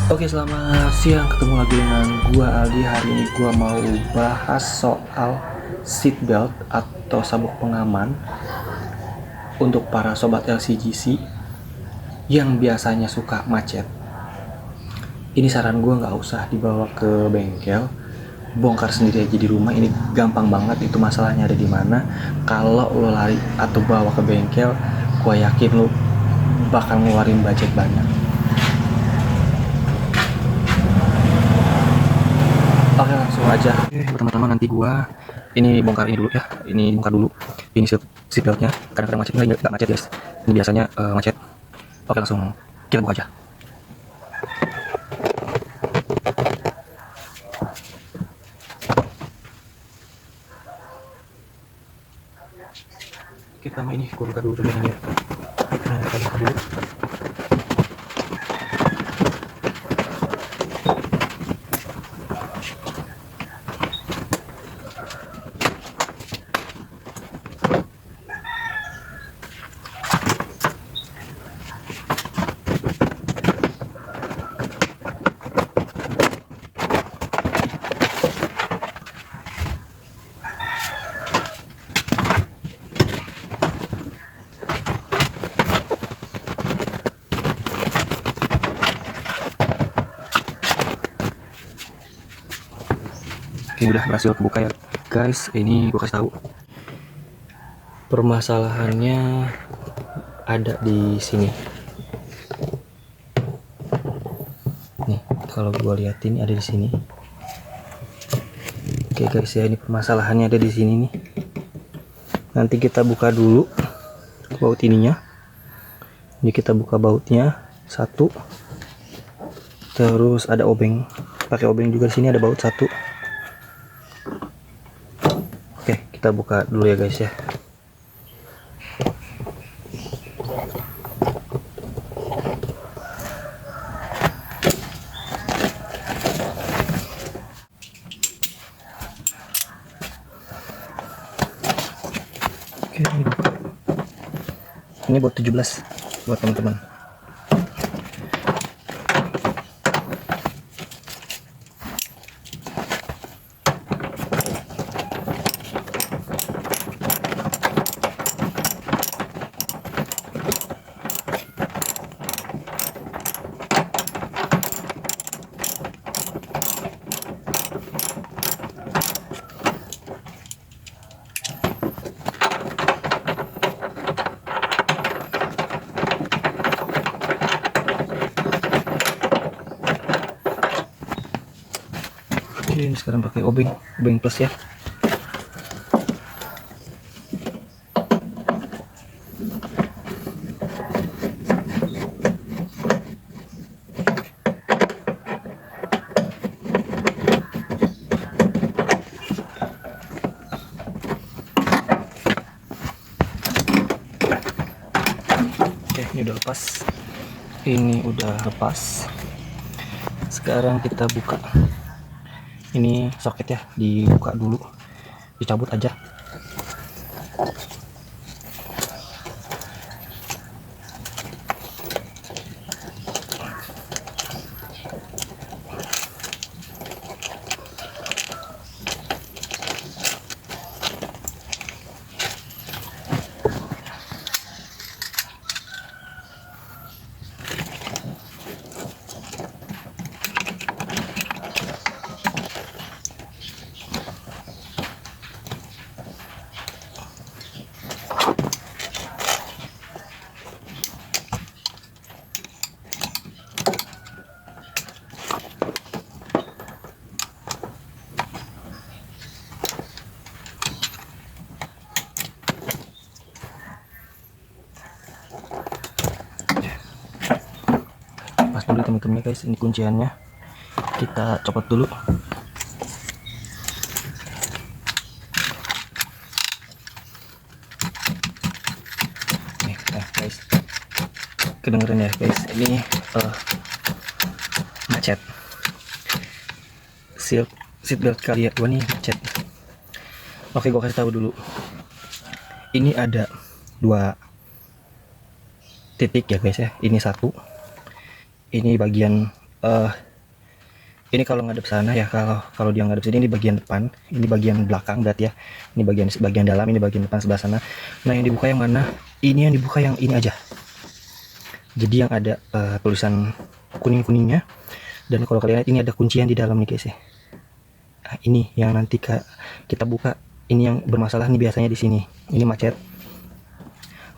Oke, selamat siang. Ketemu lagi dengan gua Aldi. Hari ini gua mau bahas soal seatbelt atau sabuk pengaman untuk para sobat LCGC yang biasanya suka macet. Ini saran gua nggak usah dibawa ke bengkel, bongkar sendiri aja di rumah. Ini gampang banget. Itu masalahnya ada di mana. Kalau lo lari atau bawa ke bengkel, gua yakin lo bakal ngeluarin budget banyak. Oke, langsung aja. Pertama-tama nanti gua ini bongkar ini dulu ya. Ini bongkar dulu. Ini seatbeltnya. Kadang-kadang macet, nggak macet guys. Ini biasanya macet. Oke, langsung kita buka aja. Oke, pertama ini gua buka dulu tulisannya. Nah, kita buka dulu. Oke, udah berhasil kebuka ya guys. Ini gua kasih tahu. Permasalahannya ada di sini. Nih, kalau gua lihat ini ada di sini. Oke guys ya, ini permasalahannya ada di sini nih. Nanti kita buka dulu baut ininya. Ini kita buka bautnya satu. Terus ada obeng. Pakai obeng juga di sini ada baut satu. Oke, kita buka dulu ya guys ya. Oke, ini buka. Ini buat 17 buat teman-teman. Oke, ini sekarang pakai obeng plus ya. Oke, ini udah lepas. Ini udah lepas. Sekarang kita buka. Ini soket ya, dibuka dulu, dicabut aja. Pas dulu teman-teman guys, ini kunciannya kita copot dulu. Nih, guys, kedengeran ya guys, ini macet. Seatbelt kali ya gua nih macet. Oke, gua kasih tahu dulu. Ini ada 2 titik ya guys ya. Ini satu, ini bagian Ini kalau ngadep sana ya, kalau dia ngadep sini, ini bagian depan, ini bagian belakang berarti ya. Ini bagian dalam, ini bagian depan sebelah sana. Nah, yang dibuka yang mana? Ini yang dibuka yang ini aja. Jadi yang ada tulisan kuning-kuningnya. Dan kalau kalian lihat, ini ada kuncian di dalam nih guys ya. Nah, ini yang nanti kita buka. Ini yang bermasalah nih biasanya di sini. Ini macet.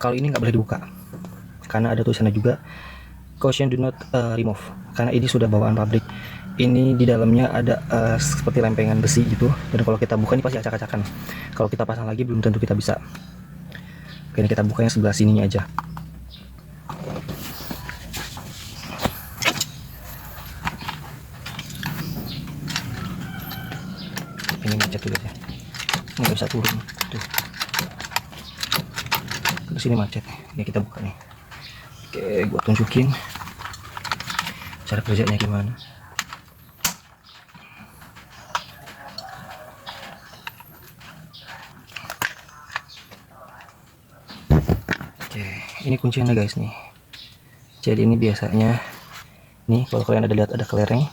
Kalau ini nggak boleh dibuka, karena ada tulisannya juga, caution do not remove, karena ini sudah bawaan pabrik. Ini di dalamnya ada seperti lempengan besi gitu, dan kalau kita buka ini pasti acak-acakan. Kalau kita pasang lagi belum tentu kita bisa. Oke, ini kita buka yang sebelah sininya aja. Ini macet tuh guys ya, nggak bisa turun tuh, ke sini macet. Ini kita buka nih. Oke, gua tunjukin cara kerjanya gimana. Oke, ini kuncinya guys nih. Jadi ini biasanya nih, kalau kalian ada lihat ada kelereng,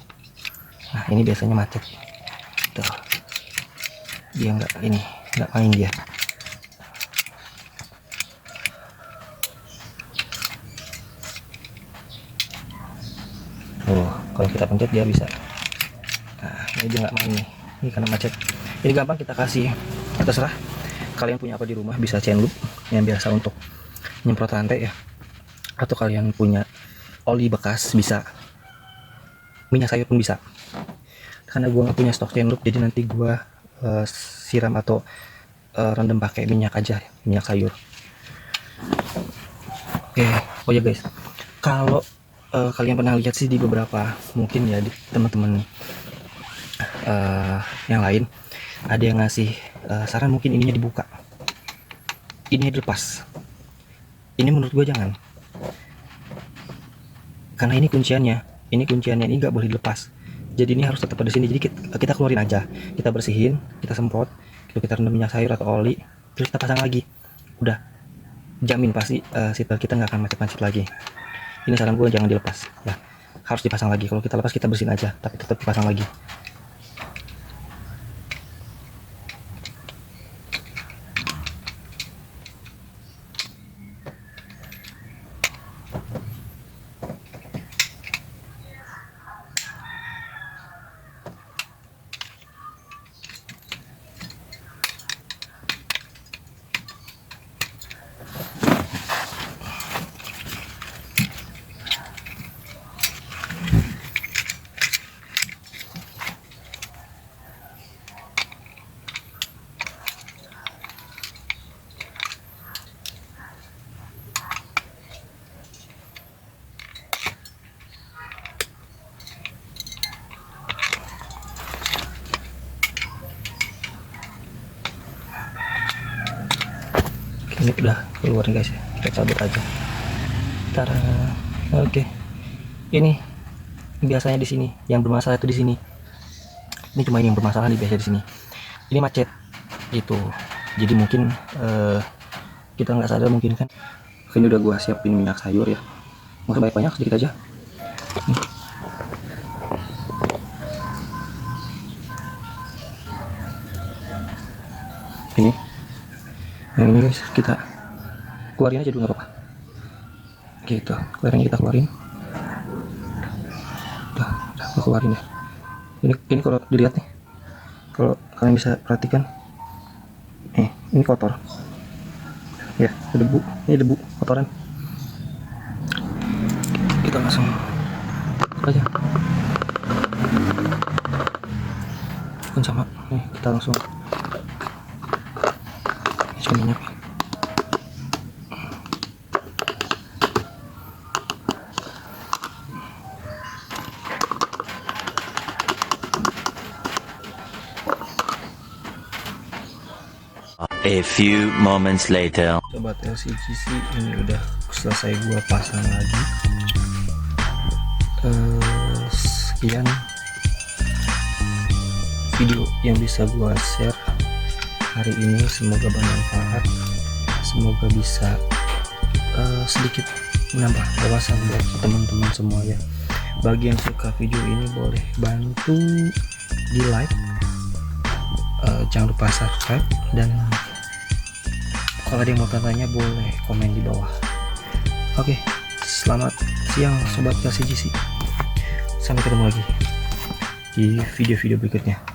nah ini biasanya macet tuh, dia nggak main dia. Oh, kalau kita pencet dia bisa. Nah, ini dia nggak main nih, ini karena macet. Ini gampang kita kasih, terserah kalian punya apa di rumah, bisa chain loop yang biasa untuk nyemprot rantai ya, atau kalian punya oli bekas, bisa minyak sayur pun bisa. Karena gua nggak punya stok chain loop, jadi nanti gua siram atau rendam pakai minyak aja, minyak sayur. Oke, oh ya guys, kalau kalian pernah lihat sih di beberapa, mungkin ya di teman-teman yang lain, ada yang ngasih saran mungkin ininya dibuka, ini dilepas. Ini menurut gue jangan, karena ini kunciannya ini nggak boleh dilepas. Jadi ini harus tetap ada sini. Jadi kita keluarin aja, kita bersihin, kita semprot, kita rendam minyak sayur atau oli, terus kita pasang lagi. Udah, jamin pasti seatbelt kita nggak akan macet-macet lagi. Ini saran gue, jangan dilepas ya, harus dipasang lagi. Kalau kita lepas, kita bersihin aja, tapi tetap dipasang lagi. Ini udah keluar guys ya, kita cabut aja. Tara. Oke, ini biasanya di sini yang bermasalah itu di sini. Ini cuma ini yang bermasalah nih biasa di sini. Ini macet itu, jadi mungkin kita nggak sadar mungkin kan. Ini udah gua siapin minyak sayur ya, nggak banyak-banyak, sedikit aja. Ini yang ini guys, kita keluarin aja dulu, nggak apa-apa gitu. Kelerengnya kita keluarin. Udah gua keluarin ya. Ini kalau dilihat nih, kalau kalian bisa perhatikan, ini kotor ya, debu, ini debu kotoran. Kita langsung aja pun sama nih, kita langsung minyak. A few moments later. Sobat LCGC, ini udah selesai gua pasang lagi. Sekian video yang bisa gua share hari ini, semoga bermanfaat, semoga bisa sedikit menambah wawasan buat teman-teman semua ya. Bagi yang suka video ini boleh bantu di like, jangan lupa subscribe, dan kalau ada yang mau tanya boleh komen di bawah. Oke, selamat siang sobat LCGC. Sampai ketemu lagi di video-video berikutnya.